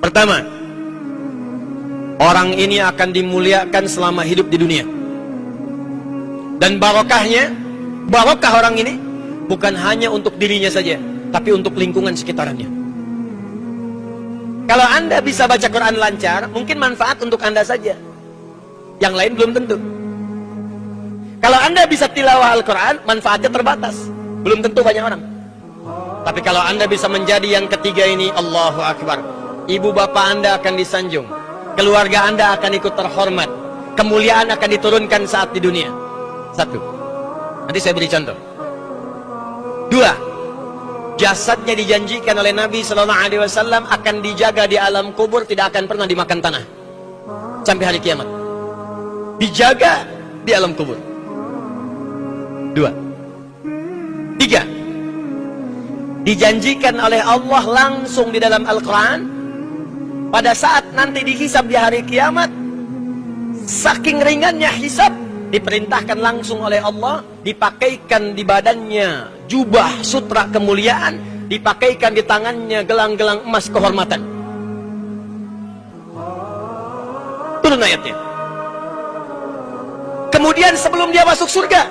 Pertama, orang ini akan dimuliakan selama hidup di dunia. Dan barokahnya, barokah orang ini bukan hanya untuk dirinya saja, tapi untuk lingkungan sekitarnya. Kalau Anda bisa baca Quran lancar, mungkin manfaat untuk Anda saja. Yang lain belum tentu. Kalau Anda bisa tilawah Al-Quran, manfaatnya terbatas. Belum tentu banyak orang. Tapi kalau Anda bisa menjadi yang ketiga ini, Allahu Akbar. Ibu bapak Anda akan disanjung. Keluarga Anda akan ikut terhormat. Kemuliaan akan diturunkan saat di dunia. Satu. Nanti saya beri contoh. Dua. Jasadnya dijanjikan oleh Nabi SAW akan dijaga di alam kubur, tidak akan pernah dimakan tanah sampai hari kiamat. Dijaga di alam kubur. Dua. Tiga. Dijanjikan oleh Allah langsung di dalam Al-Quran, pada saat nanti dihisab di hari kiamat, saking ringannya hisab, diperintahkan langsung oleh Allah, dipakaikan di badannya jubah sutra kemuliaan, dipakaikan di tangannya gelang-gelang emas kehormatan. Turun ayatnya. Kemudian sebelum dia masuk surga,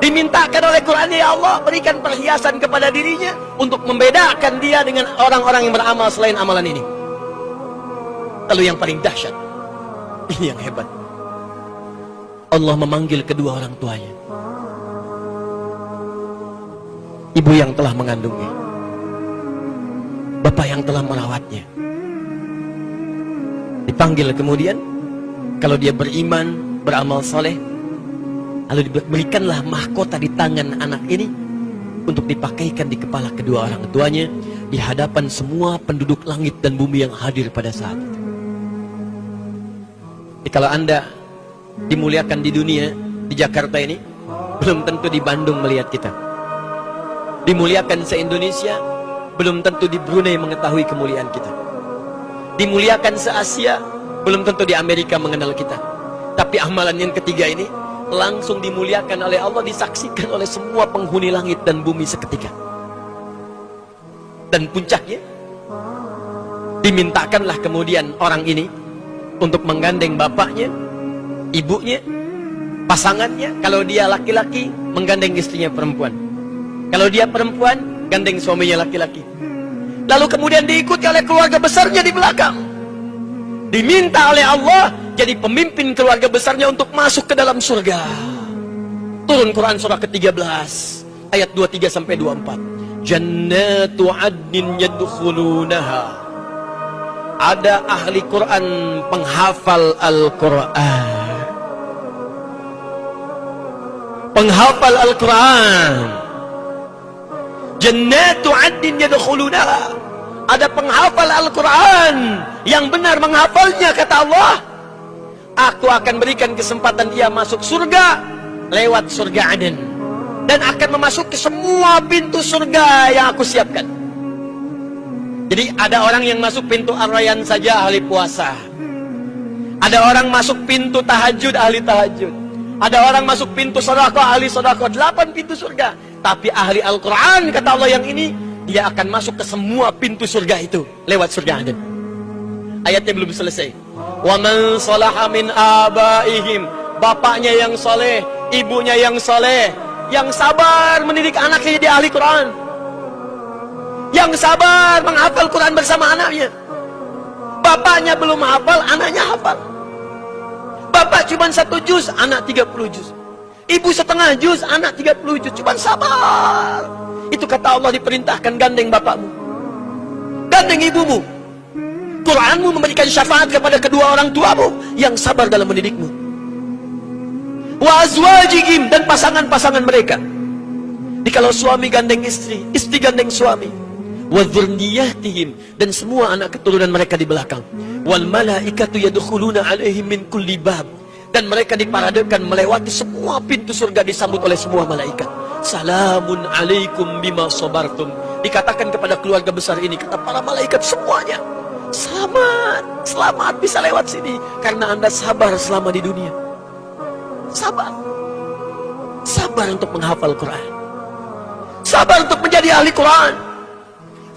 dimintakan oleh Quran, ya Allah, berikan perhiasan kepada dirinya untuk membedakan dia dengan orang-orang yang beramal selain amalan ini. Lalu yang paling dahsyat, ini yang hebat, Allah memanggil kedua orang tuanya. Ibu yang telah mengandungnya, bapak yang telah merawatnya. Dipanggil kemudian, kalau dia beriman, beramal soleh, lalu diberikanlah mahkota di tangan anak ini untuk dipakaikan di kepala kedua orang tuanya di hadapan semua penduduk langit dan bumi yang hadir pada saat itu. Jadi kalau Anda dimuliakan di dunia, di Jakarta ini, belum tentu di Bandung melihat kita. Dimuliakan se-Indonesia, belum tentu di Brunei mengetahui kemuliaan kita. Dimuliakan se-Asia, belum tentu di Amerika mengenal kita. Tapi amalan yang ketiga ini langsung dimuliakan oleh Allah, disaksikan oleh semua penghuni langit dan bumi seketika. Dan puncaknya, dimintakanlah kemudian orang ini untuk menggandeng bapaknya, ibunya, pasangannya. Kalau dia laki-laki, menggandeng istrinya perempuan. Kalau dia perempuan, gandeng suaminya laki-laki. Lalu kemudian diikuti oleh keluarga besarnya di belakang. Diminta oleh Allah jadi pemimpin keluarga besarnya untuk masuk ke dalam surga. Turun Quran surah ke-13 ayat 23 sampai 24. Jannatu adnin yadkhulunaha. Ada ahli Quran, penghafal Al-Quran, penghafal Al-Quran. Jannatu adnin yadkhulunaha. Ada penghafal Al-Quran yang benar menghafalnya, kata Allah. Aku akan berikan kesempatan dia masuk surga lewat surga Aden, dan akan memasuki semua pintu surga yang aku siapkan. Jadi ada orang yang masuk pintu Ar-Rayyan saja, ahli puasa. Ada orang masuk pintu tahajud, ahli tahajud. Ada orang masuk pintu sedekah, ahli sedekah. 8 pintu surga. Tapi ahli Al-Quran, kata Allah, yang ini dia akan masuk ke semua pintu surga itu lewat surga Aden. Ayatnya belum selesai. Wa man salaha min abaihim. Bapaknya yang soleh, ibunya yang soleh, yang sabar mendidik anaknya jadi ahli Quran, yang sabar menghafal Quran bersama anaknya. Bapaknya belum hafal, anaknya hafal. Bapak cuma 1 juz, anak 30 juz. Ibu setengah juz, anak 30 juz. Cuma sabar. Itu kata Allah, diperintahkan gandeng bapakmu, gandeng ibumu. Quranmu memberikan syafaat kepada kedua orang tuamu yang sabar dalam mendidikmu. Wa azwajihim, dan pasangan-pasangan mereka. Jadi kalau suami gandeng istri, istri gandeng suami. Wa dzurriyyatihim, dan semua anak keturunan mereka di belakang. Wal malaikatu yadkhuluna alaihim min kulli bab, dan mereka diparadekan melewati semua pintu surga, disambut oleh semua malaikat. Salamun alaikum bima sabartum. Dikatakan kepada keluarga besar ini, kata para malaikat semuanya, selamat, selamat bisa lewat sini karena Anda sabar selama di dunia. Sabar, sabar untuk menghafal Quran, sabar untuk menjadi ahli Quran.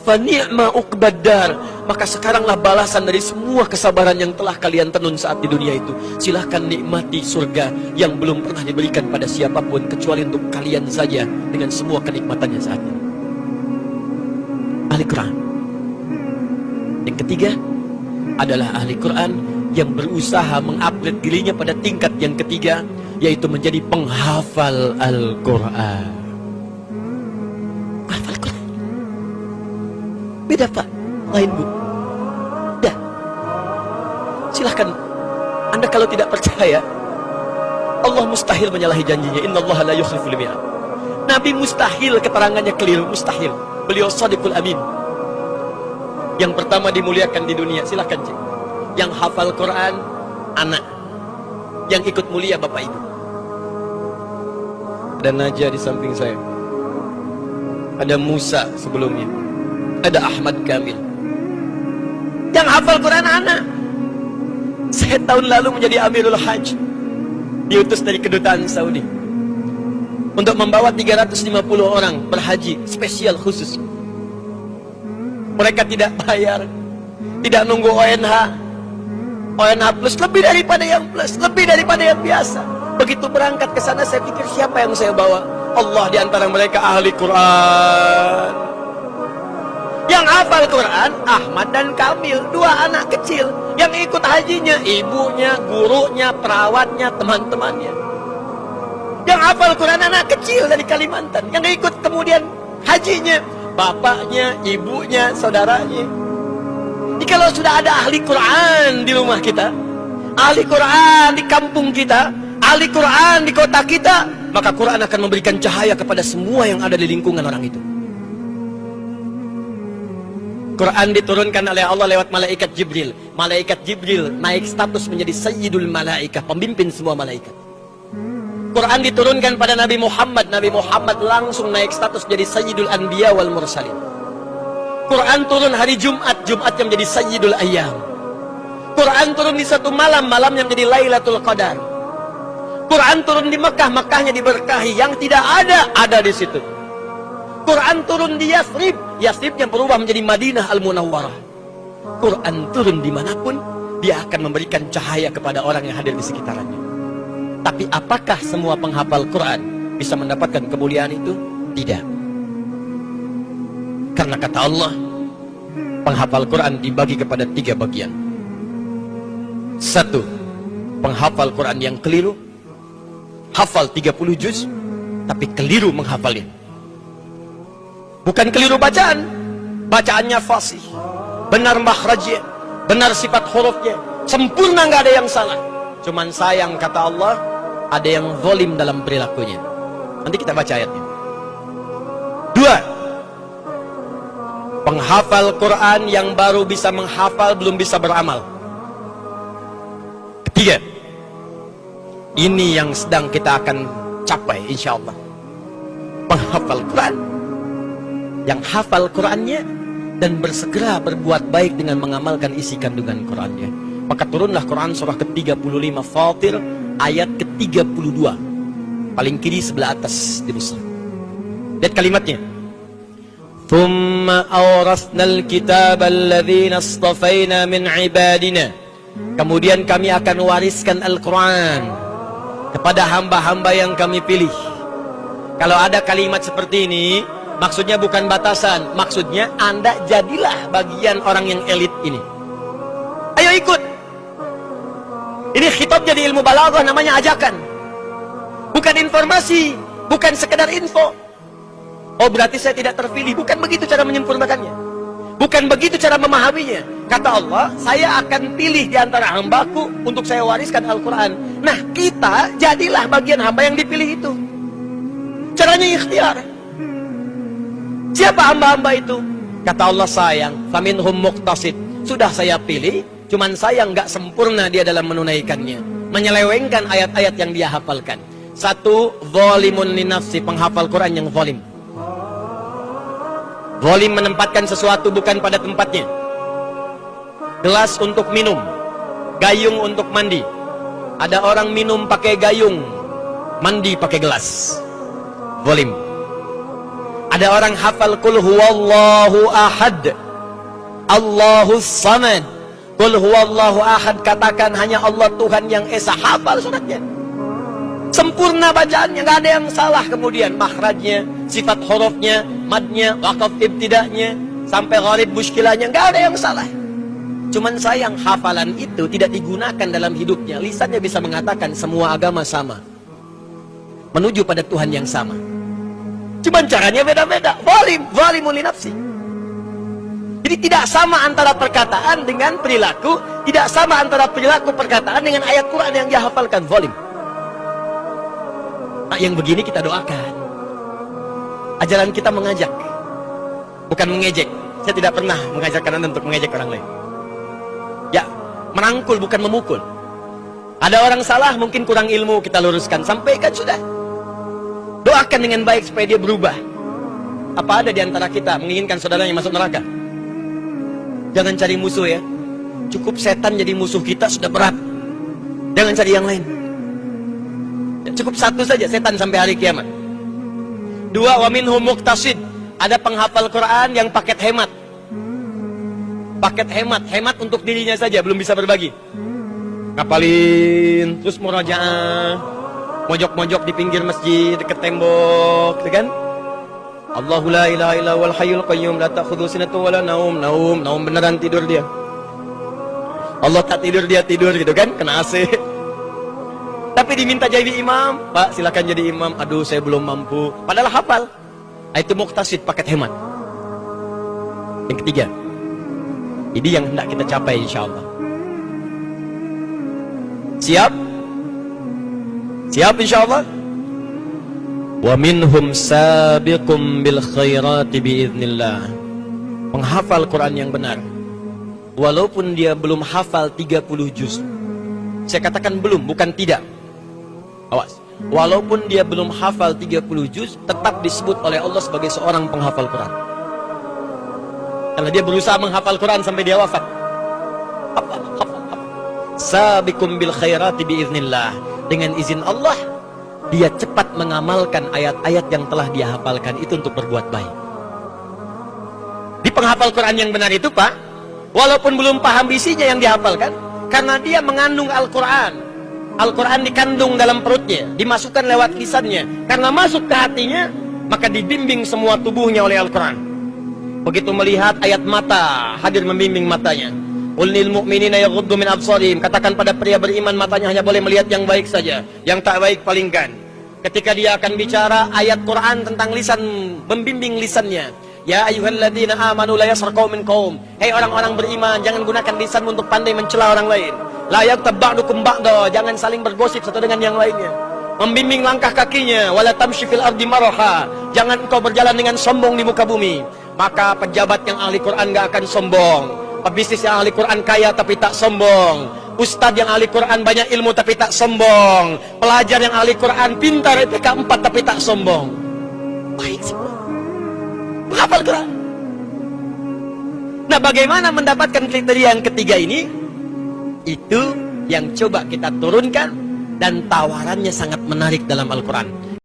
Fa ni'ma uqbaddar, Maka sekaranglah balasan dari semua kesabaran yang telah kalian tenun saat di dunia itu. Silahkan nikmati surga yang belum pernah diberikan pada siapapun kecuali untuk kalian saja dengan semua kenikmatannya saat ini. Ahli Quran. Yang ketiga adalah ahli Quran yang berusaha mengupgrade dirinya pada tingkat yang ketiga, yaitu menjadi penghafal Al-Quran. Penghafal Quran. Beda Pak, lain Bu. Dah. Silahkan, Anda kalau tidak percaya, Allah mustahil menyalahi janjinya. Innallaha la yukhliful mi'ad. Nabi mustahil keterangannya keliru, mustahil. Beliau shadiqul amin. Yang pertama dimuliakan di dunia, silahkan cek. Yang hafal Quran, anak. Yang ikut mulia bapak ibu. Ada Najah di samping saya. Ada Musa sebelumnya. Ada Ahmad Kamil. Yang hafal Quran anak. Saya tahun lalu menjadi Amirul Hajj, diutus dari kedutaan Saudi untuk membawa 350 orang berhaji spesial khusus. Mereka tidak bayar, tidak nunggu ONH plus, lebih daripada yang plus, lebih daripada yang biasa. Begitu berangkat ke sana, saya pikir siapa yang saya bawa? Allah di antara mereka ahli Quran. Yang hafal Quran, Ahmad dan Kamil, dua anak kecil. Yang ikut hajinya, ibunya, gurunya, perawatnya, teman-temannya. Yang hafal Quran anak kecil dari Kalimantan. Yang ikut kemudian hajinya, bapaknya, ibunya, saudaranya. Jadi kalau sudah ada ahli Quran di rumah kita, ahli Quran di kampung kita, ahli Quran di kota kita, maka Quran akan memberikan cahaya kepada semua yang ada di lingkungan orang itu. Quran diturunkan oleh Allah lewat malaikat Jibril. Malaikat Jibril naik status menjadi Sayyidul Malaikah, pemimpin semua malaikat. Quran diturunkan pada Nabi Muhammad. Nabi Muhammad langsung naik status jadi Sayyidul Anbiya wal Mursalin. Quran turun hari Jumat, Jumat yang menjadi Sayyidul Ayyam. Quran turun di satu malam, malam yang menjadi Lailatul Qadar. Quran turun di Mekah, Mekahnya diberkahi, yang tidak ada di situ. Quran turun di Yathrib, Yathribnya berubah menjadi Madinah Al-Munawwarah. Quran turun dimanapun, dia akan memberikan cahaya kepada orang yang hadir di sekitarnya. Tapi apakah semua penghafal Quran bisa mendapatkan kemuliaan itu? Tidak. Karena kata Allah, penghafal Quran dibagi kepada 3 bagian. 1. Penghafal Quran yang keliru, hafal 30 juz, tapi keliru menghafalnya. Bukan keliru bacaan, bacaannya fasih, benar makhrajnya, benar sifat hurufnya, sempurna, nggak ada yang salah. Cuman sayang kata Allah, ada yang zalim dalam perilakunya. Nanti kita baca ayatnya. 2. Penghafal Quran yang baru bisa menghafal, belum bisa beramal. 3. Ini yang sedang kita akan capai insya Allah. Penghafal Quran yang hafal Qurannya dan bersegera berbuat baik dengan mengamalkan isi kandungan Qurannya. Maka turunlah Quran surah ke-35 Fatir ayat ke-32, paling kiri sebelah atas di mushaf. Lihat kalimatnya. Thumma awrasnal kitaba alladhina astafaina min ibadina. Kemudian kami akan wariskan Al-Quran kepada hamba-hamba yang kami pilih. Kalau ada kalimat seperti ini, maksudnya bukan batasan, maksudnya Anda jadilah bagian orang yang elit ini. Ayo ikut. Ini khitab jadi ilmu balaghah, namanya ajakan. Bukan informasi, bukan sekedar info. Oh berarti saya tidak terpilih, bukan begitu cara menyempurnakannya. Bukan begitu cara memahaminya. Kata Allah, saya akan pilih di antara hambaku untuk saya wariskan Al-Quran. Nah kita jadilah bagian hamba yang dipilih itu. Caranya ikhtiar. Siapa hamba-hamba itu? Kata Allah sayang, faminhum muqtasid. Sudah saya pilih, cuman sayang nggak sempurna dia dalam menunaikannya, menyelewengkan ayat-ayat yang dia hafalkan. 1. Zalimun linafsi, penghafal Quran yang zalim. Zalim menempatkan sesuatu bukan pada tempatnya. Gelas untuk minum, gayung untuk mandi. Ada orang minum pakai gayung, mandi pakai gelas. Zalim. Ada orang hafal qul huwallahu ahad, Allahus samad. Qul huwallahu ahad, katakan hanya Allah Tuhan yang esa. Hafal suratnya. Sempurna bacaannya, nggak ada yang salah. Kemudian makhrajnya, sifat hurufnya, madnya, waqaf ibtida'nya, sampai gharib muskilahnya, nggak ada yang salah. Cuman sayang hafalan itu tidak digunakan dalam hidupnya. Lisannya bisa mengatakan semua agama sama, menuju pada Tuhan yang sama. Cuman caranya beda-beda. Zalimun li nafsi. Jadi tidak sama antara perkataan dengan perilaku, tidak sama antara perilaku perkataan dengan ayat Quran yang dia hafalkan. Zalim. Nah, yang begini kita doakan. Ajaran kita mengajak, bukan mengejek. Saya tidak pernah mengajarkan Anda untuk mengejek orang lain. Ya, merangkul bukan memukul. Ada orang salah, mungkin kurang ilmu, kita luruskan, sampaikan sudah. Doakan dengan baik supaya dia berubah. Apa ada di antara kita menginginkan saudaranya masuk neraka? Jangan cari musuh ya. Cukup setan jadi musuh kita sudah berat. Jangan cari yang lain. Ya, cukup satu saja, setan sampai hari kiamat. Dua, wa minhum muqtasid. Ada penghafal Quran yang paket hemat. Paket hemat untuk dirinya saja, belum bisa berbagi. Ngapalin, terus murajaah, mojok-mojok di pinggir masjid, dekat tembok, gitu kan? Allahu la ilaha illa wal hayyul qayyum la ta'khudhu sinatun wala naum. Naum beneran tidur dia. Allah tak tidur, dia tidur gitu kan, kena AC. Tapi diminta jadi imam, Pak silakan jadi imam. Aduh saya belum mampu, padahal hafal. Itu muqtasid, paket hemat. Yang ketiga, ini yang hendak kita capai insyaallah. Siap? Siap insyaallah? Wa minhum sabiqum bil khairati biiznillah. Menghafal Quran yang benar, walaupun dia belum hafal 30 juz. Saya katakan belum, bukan tidak. Awas. Walaupun dia belum hafal 30 juz, tetap disebut oleh Allah sebagai seorang penghafal Quran. Karena dia berusaha menghafal Quran sampai dia wafat. Hafal. Sabiqum bil khairati biiznillah. Dengan izin Allah, dia cepat mengamalkan ayat-ayat yang telah dia hafalkan itu untuk berbuat baik. Di penghafal Quran yang benar itu Pak, walaupun belum paham isinya yang dihafalkan, karena dia mengandung Al-Quran. Al-Quran dikandung dalam perutnya, dimasukkan lewat lisannya. Karena masuk ke hatinya, maka dibimbing semua tubuhnya oleh Al-Quran. Begitu melihat ayat mata, hadir membimbing matanya. Qul lil mu'minina yaghuddu min absarihim. Katakan pada pria beriman, matanya hanya boleh melihat yang baik saja, yang tak baik palingkan. Ketika dia akan bicara ayat Quran tentang lisan, membimbing lisannya. Ya ayyuhalladzina amanu la yaskhar qaumin qaum. Hei orang-orang beriman, jangan gunakan lisanmu untuk pandai mencela orang lain. La yaghtab ba'dukum ba'da, jangan saling bergosip satu dengan yang lainnya. Membimbing langkah kakinya, wala tamshi fil ardi maraha. Jangan engkau berjalan dengan sombong di muka bumi. Maka pejabat yang ahli Quran gak akan sombong. Pebisnis yang ahli Quran kaya tapi tak sombong. Ustadz yang ahli Quran banyak ilmu tapi tak sombong. Pelajar yang ahli Quran pintar IPK 4 tapi tak sombong. Baik semua. Menghafal Quran. Nah, bagaimana mendapatkan kriteria yang ketiga ini? Itu yang coba kita turunkan, dan tawarannya sangat menarik dalam Al-Quran.